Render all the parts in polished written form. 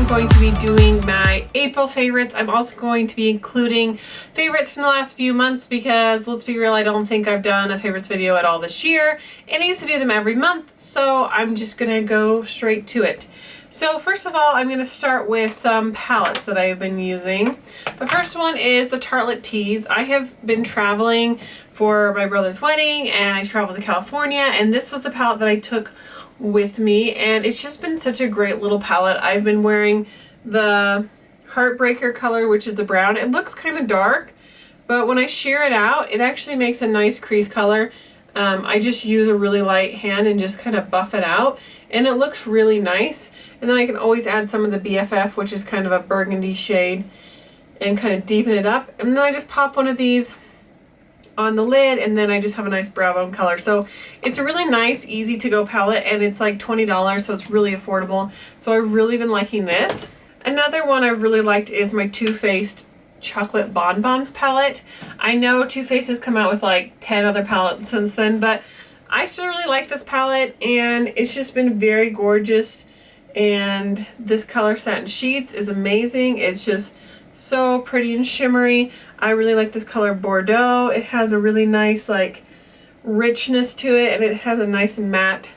going to be doing my April favorites. I'm also going to be including favorites from the last few months because, let's be real, I don't think I've done a favorites video at all this year, and I used to do them every month, so I'm just gonna go straight to it. So first of all, I'm going to start with some palettes that I've been using. The first one is the Tartelette Tees. I have been traveling for my brother's wedding and I traveled to California, and this was the palette that I took with me, and it's just been such a great little palette. I've been wearing the Heartbreaker color, which is the brown. It looks kind of dark, but when I shear it out, it actually makes a nice crease color. I just use a really light hand and just kind of buff it out, and it looks really nice. And then I can always add some of the BFF, which is kind of a burgundy shade, and kind of deepen it up. And then I just pop one of these on the lid, and then I just have a nice brown bone color. So it's a really nice, easy to go palette, and it's like $20, so it's really affordable. So I've really been liking this. Another one I've really liked is my Too Faced Chocolate Bonbons palette. I know Too Faced has come out with like 10 other palettes since then, but I still really like this palette, and it's just been very gorgeous. And this color Satin Sheets is amazing. It's just so pretty and shimmery. I really like this color Bordeaux. It has a really nice like richness to it, and it has a nice matte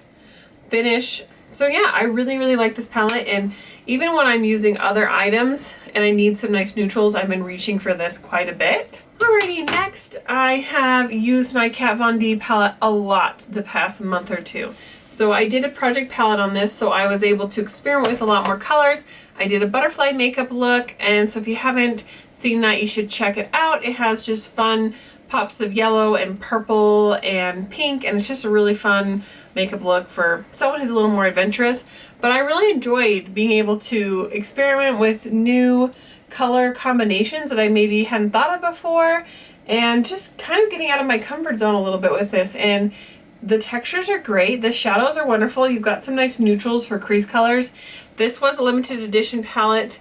finish. So yeah, I really like this palette, and even when I'm using other items and I need some nice neutrals, I've been reaching for this quite a bit. Alrighty, next I have used my Kat Von D palette a lot the past month or two. So I did a project palette on this, so I was able to experiment with a lot more colors. I did a butterfly makeup look, and so if you haven't seen that, you should check it out. It has just fun pops of yellow and purple and pink, and it's just a really fun makeup look for someone who's a little more adventurous. But I really enjoyed being able to experiment with new color combinations that I maybe hadn't thought of before, and just kind of getting out of my comfort zone a little bit with this. And the textures are great. The shadows are wonderful. You've got some nice neutrals for crease colors. This was a limited edition palette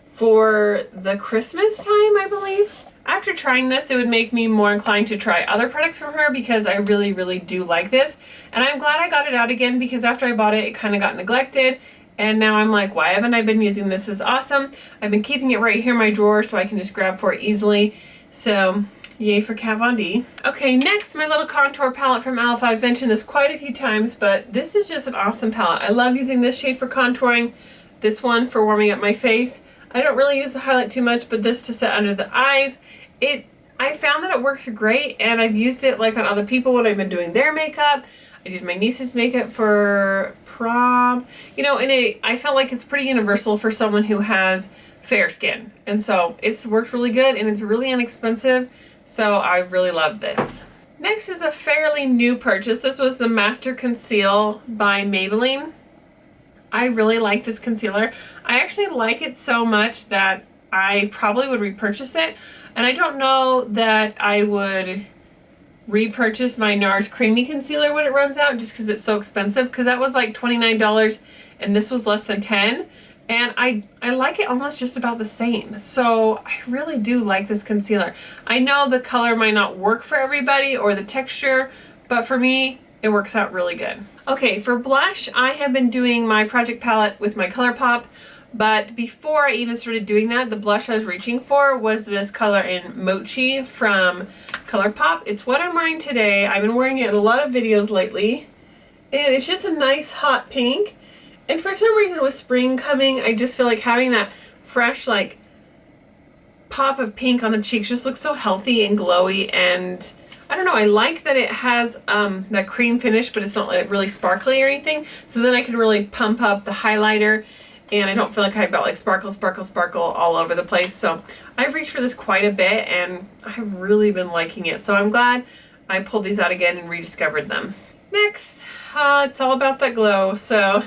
for the Christmas time, I believe. After trying this, it would make me more inclined to try other products from her because I really do like this. And I'm glad I got it out again, because after I bought it, it kind of got neglected. And now I'm like, why haven't I been using this? This is awesome. I've been keeping it right here in my drawer so I can just grab for it easily. So yay for Kat Von D. Okay, next, my little contour palette from e.l.f. I've mentioned this quite a few times, but this is just an awesome palette. I love using this shade for contouring, this one for warming up my face. I don't really use the highlight too much, but this to set under the eyes. I found that it works great, and I've used it like on other people when I've been doing their makeup. I did my niece's makeup for prom. You know, and I felt like it's pretty universal for someone who has fair skin. And so it's worked really good, and it's really inexpensive. So I really love this. Next is a fairly new purchase. This was the Master Conceal by Maybelline. I really like this concealer. I actually like it so much that I probably would repurchase it. And I don't know that I would repurchase my NARS Creamy Concealer when it runs out, just because it's so expensive, because that was like $29 and this was less than $10. And I like it almost just about the same. So I really do like this concealer. I know the color might not work for everybody, or the texture, but for me, it works out really good. Okay, for blush, I have been doing my project palette with my ColourPop, but before I even started doing that, the blush I was reaching for was this color in Mochi from ColourPop. It's what I'm wearing today. I've been wearing it in a lot of videos lately, and it's just a nice hot pink. And for some reason, with spring coming, I just feel like having that fresh, like, pop of pink on the cheeks just looks so healthy and glowy. And I don't know, I like that it has that cream finish, but it's not like really sparkly or anything. So then I can really pump up the highlighter, and I don't feel like I've got like sparkle all over the place. So I've reached for this quite a bit, and I've really been liking it. So I'm glad I pulled these out again and rediscovered them. Next, it's all about that glow. So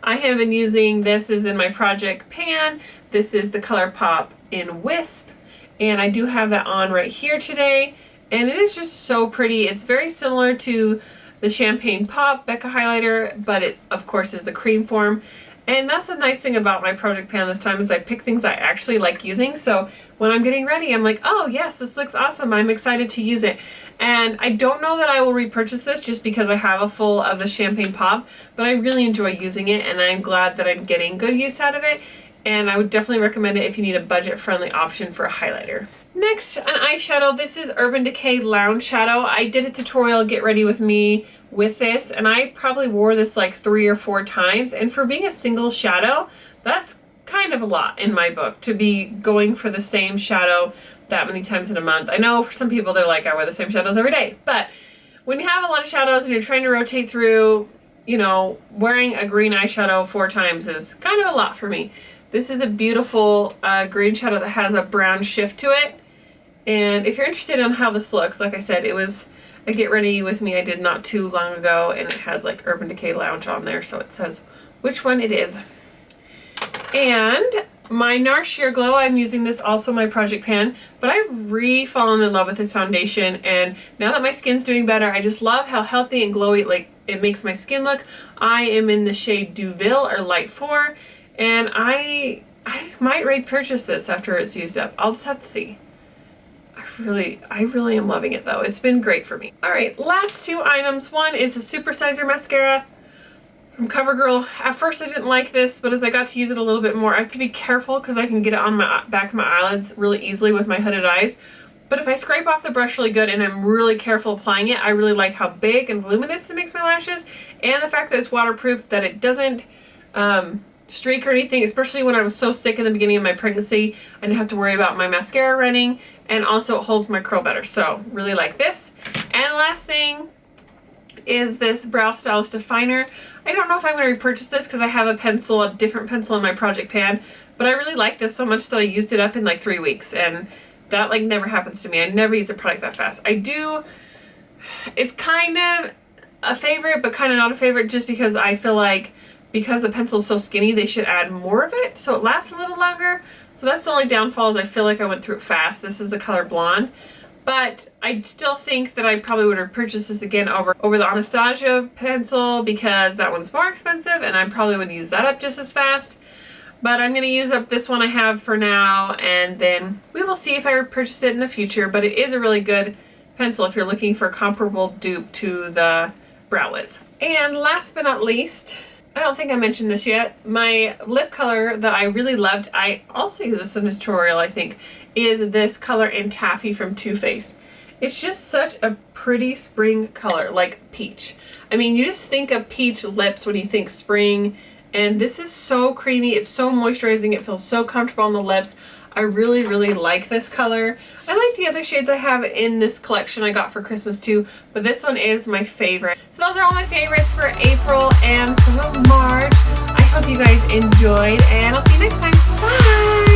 I have been using, this is in my project pan. This is the ColourPop in Wisp, and I do have that on right here today, and it is just so pretty. It's very similar to the Champagne Pop Becca highlighter, but it of course is the cream form. And that's the nice thing about my project pan this time, is I pick things I actually like using. So when I'm getting ready, I'm like, oh yes, this looks awesome. I'm excited to use it. And I don't know that I will repurchase this just because I have a full of the Champagne Pop, but I really enjoy using it, and I'm glad that I'm getting good use out of it. and I would definitely recommend it if you need a budget-friendly option for a highlighter. Next, an eyeshadow. This is Urban Decay Lounge Shadow. I did a tutorial, get ready with me, with this, and I probably wore this like 3 or 4 times, and for being a single shadow, that's kind of a lot in my book to be going for the same shadow that many times in a month. I know for some people they're like, I wear the same shadows every day, but when you have a lot of shadows and you're trying to rotate through, you know, wearing a green eyeshadow 4 times is kind of a lot for me. This is a beautiful green shadow that has a brown shift to it, and if you're interested in how this looks, like I said, it was a get ready with me I did not too long ago, and it has like Urban Decay Lounge on there, so it says which one it is. And my NARS Sheer Glow, I'm using this also my project pan, but I've fallen in love with this foundation, and now that my skin's doing better, I just love how healthy and glowy like it makes my skin look. I am in the shade Deauville or Light 4, and I might repurchase this after it's used up. I'll just have to see. I really am loving it though. It's been great for me. Alright, last 2 items. One is the Supersizer Mascara from CoverGirl. At first I didn't like this, but as I got to use it a little bit more, I have to be careful because I can get it on my back of my eyelids really easily with my hooded eyes. But if I scrape off the brush really good and I'm really careful applying it, I really like how big and voluminous it makes my lashes, and the fact that it's waterproof, that it doesn't streak or anything, especially when I was so sick in the beginning of my pregnancy. I didn't have to worry about my mascara running, and also it holds my curl better, so really like this. And the last thing is this Brow Stylist Definer. I don't know if I'm going to repurchase this because I have a different pencil in my project pan, but I really like this so much that I used it up in like 3 weeks, and that like never happens to me. I never use a product that fast. I do, it's kind of a favorite, but kind of not a favorite, just because I feel like because the pencil is so skinny, they should add more of it so it lasts a little longer. So that's the only downfall, is I feel like I went through it fast. This is the color Blonde. But I still think that I probably would have purchased this again over the Anastasia pencil, because that one's more expensive and I probably would use that up just as fast. But I'm going to use up this one I have for now, and then we will see if I purchase it in the future. But it is a really good pencil if you're looking for a comparable dupe to the Brow Wiz. And last but not least, I don't think I mentioned this yet, my lip color that I really loved, I also use this in a tutorial I think, is this color in Taffy from Too Faced. It's just such a pretty spring color, like peach. I mean, you just think of peach lips when you think spring, and this is so creamy, it's so moisturizing, it feels so comfortable on the lips. I really, really like this color. I like the other shades I have in this collection I got for Christmas too, but this one is my favorite. So those are all my favorites for April and some of March. I hope you guys enjoyed, and I'll see you next time. Bye!